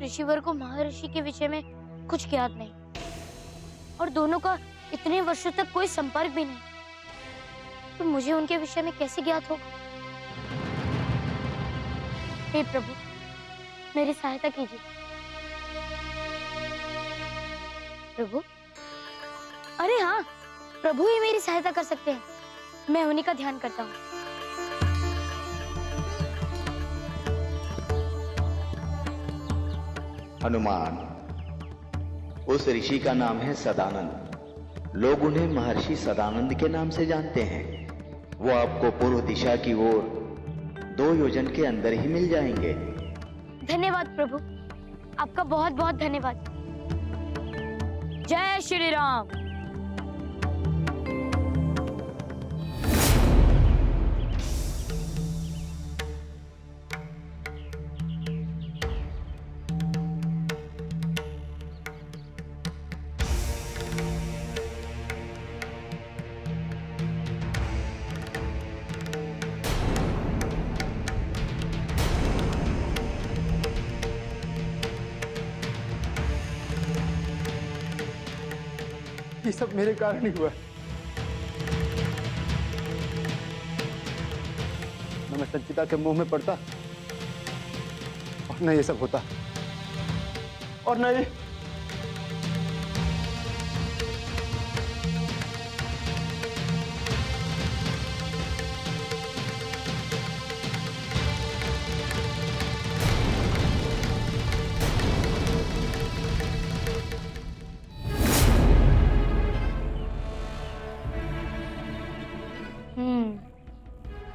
ऋषिवर को महर्षि के विषय में कुछ ज्ञात नहीं और दोनों का इतने वर्षों तक कोई संपर्क भी नहीं, तो मुझे उनके विषय में कैसे ज्ञात होगा? हे प्रभु, मेरी सहायता कीजिए। प्रभु, अरे हाँ, प्रभु ही मेरी सहायता कर सकते हैं। मैं उन्हीं का ध्यान करता हूँ।
हनुमान, उस ऋषि का नाम है सदानंद। लोग उन्हें महर्षि सदानंद के नाम से जानते हैं। वो आपको पूर्व दिशा की ओर 2 योजन के अंदर ही मिल जाएंगे।
धन्यवाद प्रभु, आपका बहुत बहुत धन्यवाद। जय श्री राम।
ये सब मेरे कारण ही हुआ। न मैं संचिता के मुंह में पड़ता और न ये सब होता, और न ये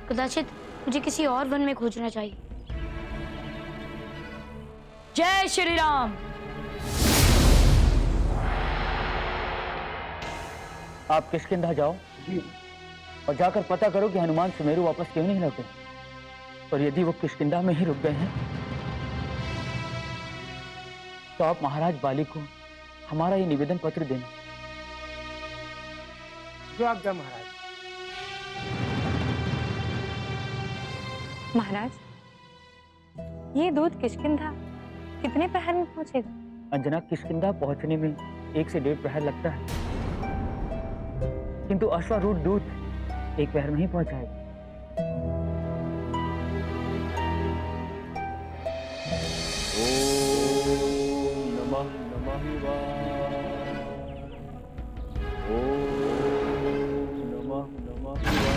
कदाचित मुझे किसी और वन में खोजना चाहिए। जय श्री राम।
आप किष्किंधा जाओ और जाकर पता करो कि हनुमान सुमेरु वापस क्यों नहीं लौटे, और यदि वो किष्किंधा में ही रुक गए हैं तो आप महाराज बाली को हमारा ये निवेदन पत्र देना।
जो आज्ञा महाराज।
महाराज, ये दूध किष्किंधा कितने प्रहर में पहुंचेगा?
अंजना, किष्किंधा पहुंचने में 1 से 1.5 प्रहर लगता है, किंतु अश्वारूढ़ दूत 1 प्रहर में ही पहुंचाएगा।
ओम नमः शिवाय। ओम नमः शिवाय।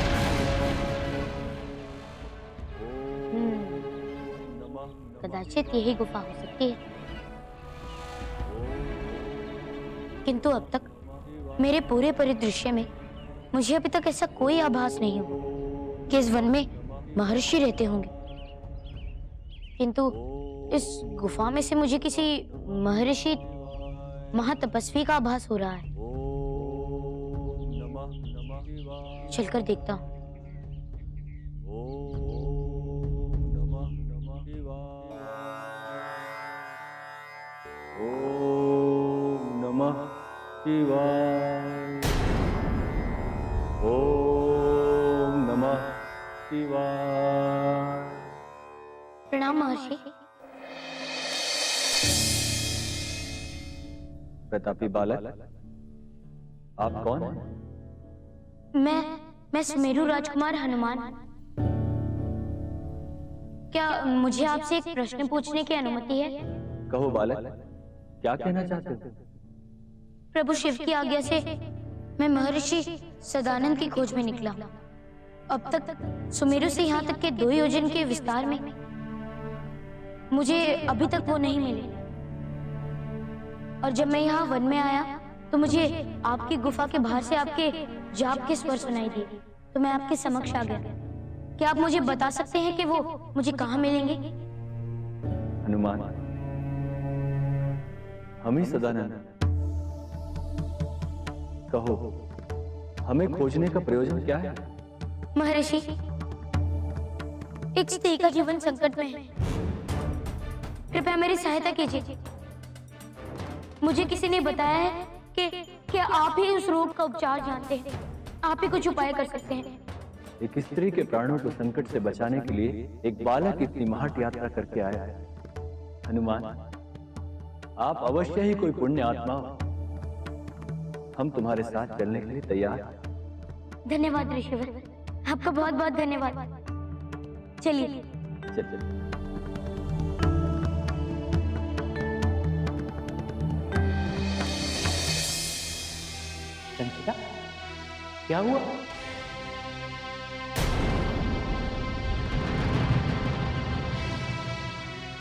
कदाचित यही गुफा हो सकती है, किंतु अब तक मेरे पूरे परिदृश्य में मुझे अभी तक ऐसा कोई आभास नहीं हुआ कि इस वन में महर्षि रहते होंगे। किंतु इस गुफा में से मुझे किसी महर्षि महातपस्वी का आभास हो रहा है। चलकर देखता हूँ।
ओम नमः शिवाय। ओम नमः शिवाय।
प्रणाम महर्षि।
प्रतापी बालक, आप कौन हैं?
मैं सुमेरु राजकुमार हनुमान। क्या मुझे आपसे एक प्रश्न पूछने की अनुमति है?
कहो बालक, क्या कहना चाहते हो?
प्रभु शिव की आज्ञा से मैं महर्षि सदानंद की खोज में निकला। अब तक सुमेरु से यहाँ तक के 2 योजन के विस्तार में मुझे अभी तक वो नहीं मिले। और जब मैं यहाँ वन में आया तो मुझे आपकी गुफा के बाहर से आपके जाप के स्वर सुनाई दिए, तो मैं आपके समक्ष आ गया। क्या आप मुझे बता सकते हैं कि वो मुझे कहाँ मिलेंगे?
हनुमान, हम ही सदानंद। कहो, हमें खोजने का प्रयोजन क्या है?
महर्षि, एक स्त्री का जीवन संकट में है। कृपया मेरी सहायता कीजिए। मुझे किसी ने बताया है कि आप ही उस रोग का उपचार जानते हैं। आप ही कुछ उपाय कर सकते हैं।
एक स्त्री के प्राणों को संकट से बचाने के लिए एक बालक इतनी महाट यात्रा करके आया है। हनुमान, आप अवश्य ही कोई पुण्य आत्मा हो। हम तुम्हारे साथ चलने के लिए तैयार हैं।
धन्यवाद ऋषिवर, आपका बहुत बहुत धन्यवाद। चलिए।
चल।
संचिता, क्या हुआ?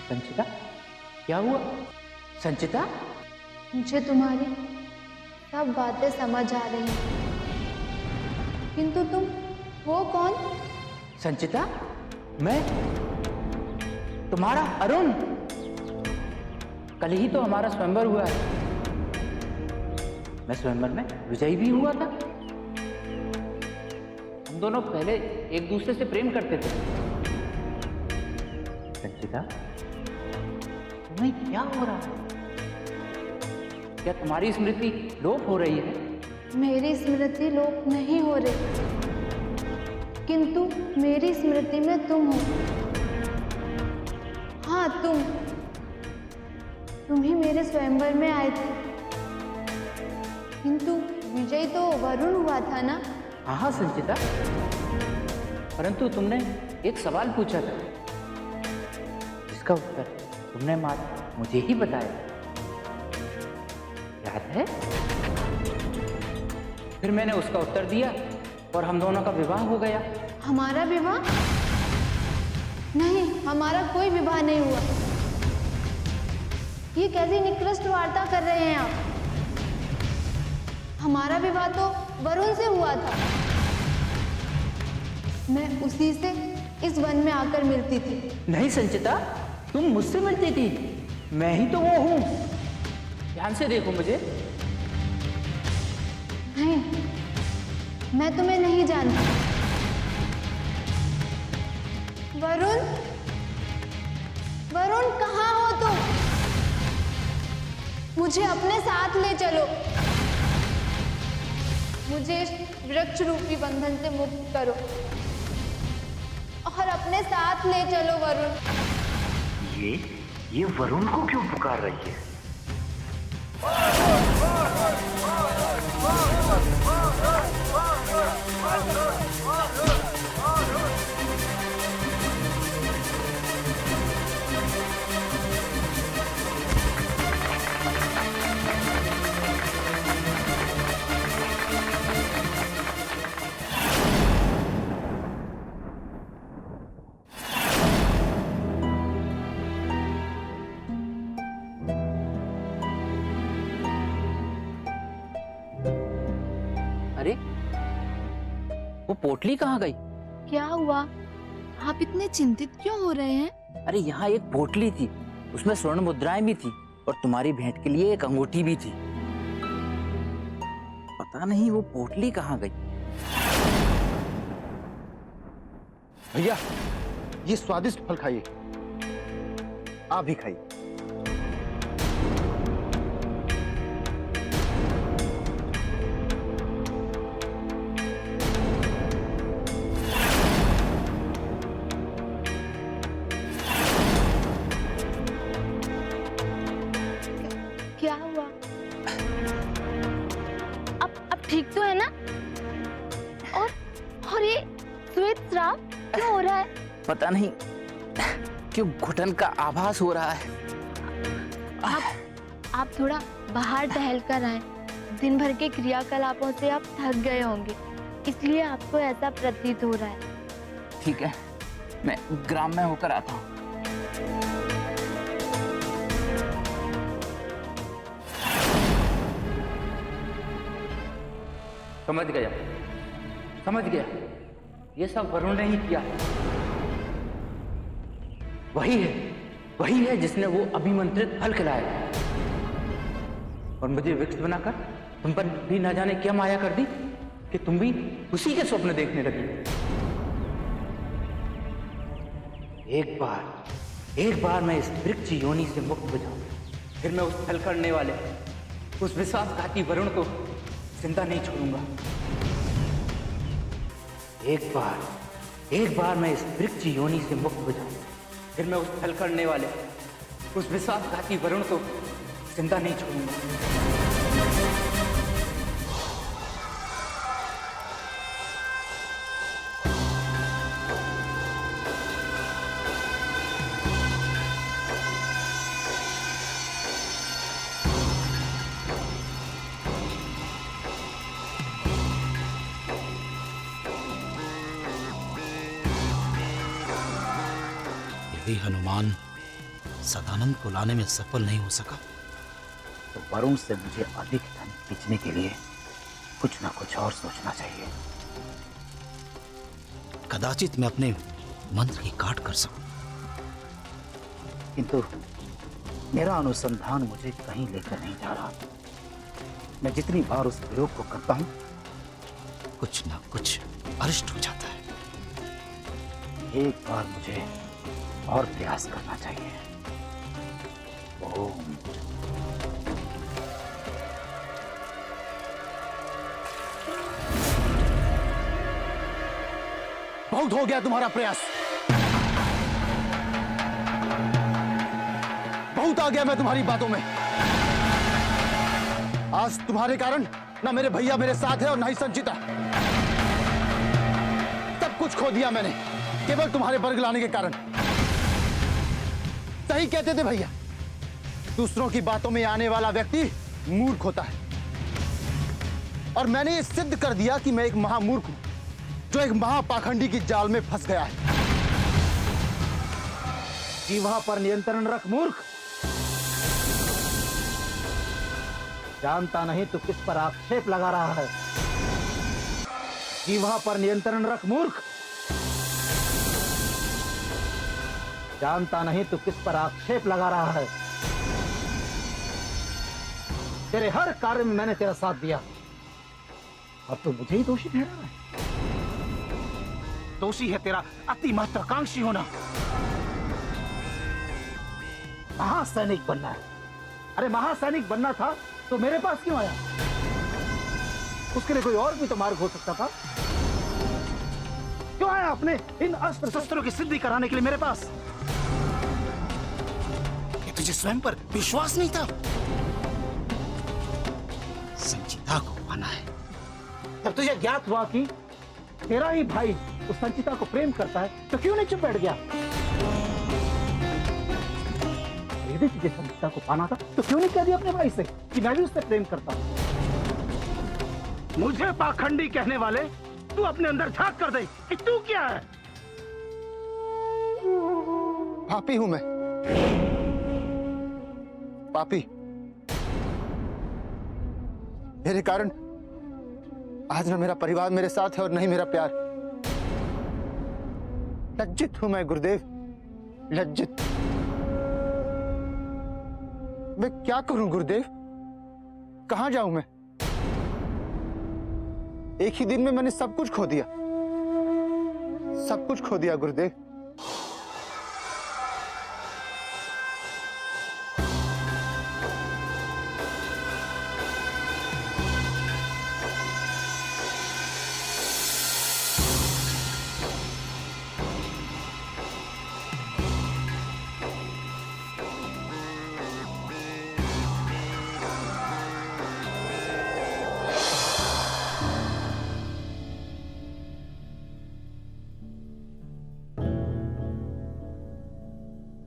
संचिता, क्या हुआ? संचिता,
मुझे तुम्हारी सब बातें समझ आ रही हैं, किंतु तुम वो कौन?
संचिता, मैं तुम्हारा अरुण। कल ही तो हमारा स्वयंवर हुआ है। मैं स्वयंवर में विजयी भी हुआ था। हम दोनों पहले एक दूसरे से प्रेम करते थे। संचिता, तुम्हें क्या हो रहा है? क्या तुम्हारी स्मृति लोप हो रही है?
मेरी स्मृति लोप नहीं हो रही, किंतु मेरी स्मृति में तुम हो। हाँ, तुम ही मेरे स्वयंवर में आए थे, किंतु विजय तो वरुण हुआ था ना?
हाँ संचिता, परंतु तुमने एक सवाल पूछा था जिसका उत्तर तुमने मात्र मुझे ही बताया, याद है? फिर मैंने उसका उत्तर दिया और हम दोनों का विवाह हो गया।
हमारा विवाह? नहीं, हमारा कोई विवाह नहीं हुआ। ये कैसी निकृष्ट वार्ता कर रहे हैं आप? हमारा विवाह तो वरुण से हुआ था। मैं उसी से इस वन में आकर मिलती थी।
नहीं संचिता, तुम मुझसे मिलती थी। मैं ही तो वो हूं। ध्यान से देखो मुझे।
नहीं, मैं तुम्हें नहीं जानती। वरुण, वरुण कहाँ हो तुम? मुझे अपने साथ ले चलो। मुझे इस वृक्ष रूपी बंधन से मुक्त करो और अपने साथ ले चलो वरुण।
ये वरुण को क्यों पुकार रही है?
अरे, वो पोटली कहाँ गई?
क्या हुआ? आप इतने चिंतित क्यों हो रहे हैं?
अरे यहाँ एक पोटली थी, उसमें स्वर्ण मुद्राएं भी थी, और तुम्हारी भेंट के लिए एक अंगूठी भी थी। पता नहीं वो पोटली कहाँ गई।
भैया, ये स्वादिष्ट फल खाइए, आप भी खाइए।
क्या हुआ? अब ठीक तो है ना? और ये श्वेत स्राव क्यों हो रहा है?
पता नहीं क्यों घुटन का आभास हो रहा है।
आप थोड़ा बाहर टहल कर आए। दिन भर के क्रियाकलापों से आप थक गए होंगे, इसलिए आपको ऐसा प्रतीत हो रहा है।
ठीक है, मैं ग्राम में होकर आता हूँ। समझ गया, ये सब वरुण ने ही किया। वही है जिसने वो अभिमंत्रित फल खिलाया और मुझे विक्ष बनाकर तुम पर भी न जाने क्या माया कर दी कि तुम भी उसी के स्वप्न देखने लगी। एक बार मैं इस वृक्ष योनि से मुक्त हो जाऊं, फिर मैं उस फल करने वाले, उस विश्वासघाती वरुण को जिंदा नहीं छोड़ूंगा। एक बार मैं इस वृक्ष योनि से मुक्त हो जाऊं, फिर मैं उस फल करने वाले, उस विश्वासघाती वरुण को जिंदा नहीं छोड़ूंगा।
यदि हनुमान सदानंद को लाने में सफल नहीं हो सका तो वरुण से मुझे अधिक धन खींचने के लिए कुछ ना कुछ और सोचना चाहिए। कदाचित मैं अपने मंत्र की काट कर सकूं, किंतु मेरा अनुसंधान मुझे कहीं लेकर नहीं जा रहा। मैं जितनी बार उस प्रयोग को करता हूं, कुछ ना कुछ अरिष्ट हो जाता है। एक बार मुझे और प्रयास करना चाहिए। ओम।
बहुत हो गया तुम्हारा प्रयास, बहुत आ गया मैं तुम्हारी बातों में। आज तुम्हारे कारण ना मेरे भैया मेरे साथ है और ना ही संचिता। सब कुछ खो दिया मैंने केवल तुम्हारे वर्ग लाने के कारण। सही कहते थे भैया, दूसरों की बातों में आने वाला व्यक्ति मूर्ख होता है, और मैंने ये सिद्ध कर दिया कि मैं एक महामूर्ख हूं जो एक महापाखंडी की जाल में फंस गया है।
जीवा पर नियंत्रण रख मूर्ख। जानता नहीं तो किस पर आक्षेप लगा रहा है। जीवा पर नियंत्रण रख मूर्ख। जानता नहीं तो किस पर आक्षेप लगा रहा है। तेरे हर कार्य में मैंने तेरा साथ दिया, अब तो मुझे ही दोषी ठहरा है। दोषी है तेरा अति महत्वाकांक्षी होना। महासैनिक बनना है। अरे महासैनिक बनना था तो मेरे पास क्यों आया? उसके लिए कोई और भी तो मार्ग हो सकता था। क्यों आया अपने इन अस्त्र शस्त्रों की सिद्धि कराने के लिए मेरे पास? तुझे स्वयं पर विश्वास नहीं था? संचिता को पाना है। जब तुझे ज्ञात हुआ कि तेरा ही भाई उस संचिता को प्रेम करता है तो क्यों नहीं चुप बैठ गया? यदि तुझे संचिता को पाना था तो क्यों नहीं कह दिया अपने भाई से कि मैं भी उससे प्रेम करता हूं? मुझे पाखंडी कहने वाले तू अपने अंदर झांक कर दे कि तू क्या है।
पापी हूं मैं, पापी। मेरे कारण आज न मेरा परिवार मेरे साथ है और नहीं मेरा प्यार। लज्जित हूं मैं गुरुदेव, लज्जित। मैं क्या करूं गुरुदेव? कहां जाऊं मैं? एक ही दिन में मैंने सब कुछ खो दिया, सब कुछ खो दिया गुरुदेव।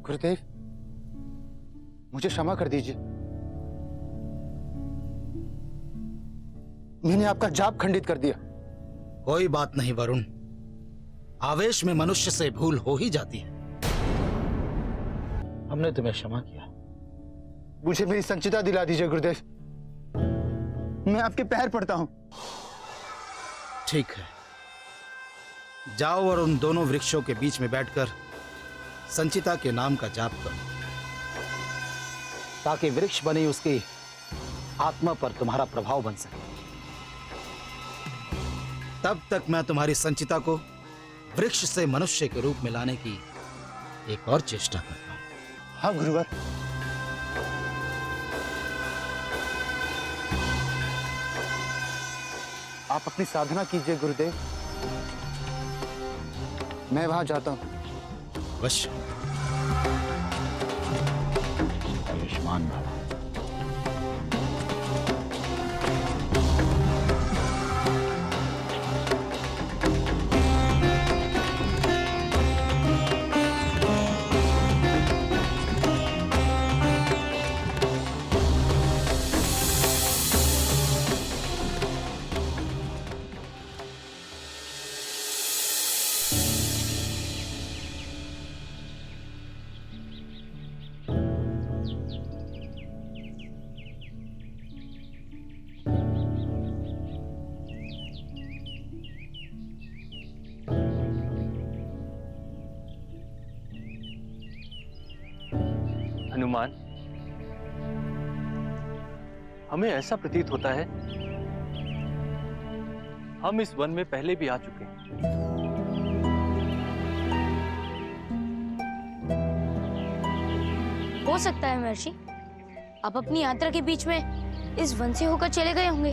गुरुदेव, मुझे क्षमा कर दीजिए। मैंने आपका जाप खंडित कर दिया।
कोई बात नहीं वरुण, आवेश में मनुष्य से भूल हो ही जाती है। हमने तुम्हें क्षमा किया।
मुझे मेरी संचिता दिला दीजिए गुरुदेव, मैं आपके पैर पड़ता हूं।
ठीक है, जाओ और उन दोनों वृक्षों के बीच में बैठकर संचिता के नाम का जाप करो, ताकि वृक्ष बनी उसकी आत्मा पर तुम्हारा प्रभाव बन सके। तब तक मैं तुम्हारी संचिता को वृक्ष से मनुष्य के रूप में लाने की एक और चेष्टा करता हूं।
हाँ गुरुवर। आप अपनी साधना कीजिए गुरुदेव, मैं वहां जाता हूं।
अवश्य। आयुष्मान भव।
हनुमान, हमें ऐसा प्रतीत होता है हम इस वन में पहले भी आ चुके हैं।
हो सकता है महर्षि, आप अपनी यात्रा के बीच में इस वन से होकर चले गए होंगे,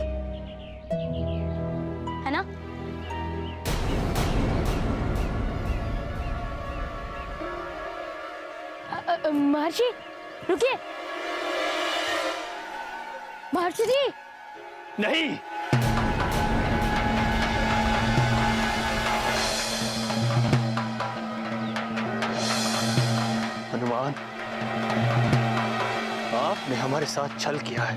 है ना? महर्षि रुकिए। महर्षि जी
नहीं, हनुमान, आपने हमारे साथ छल किया है।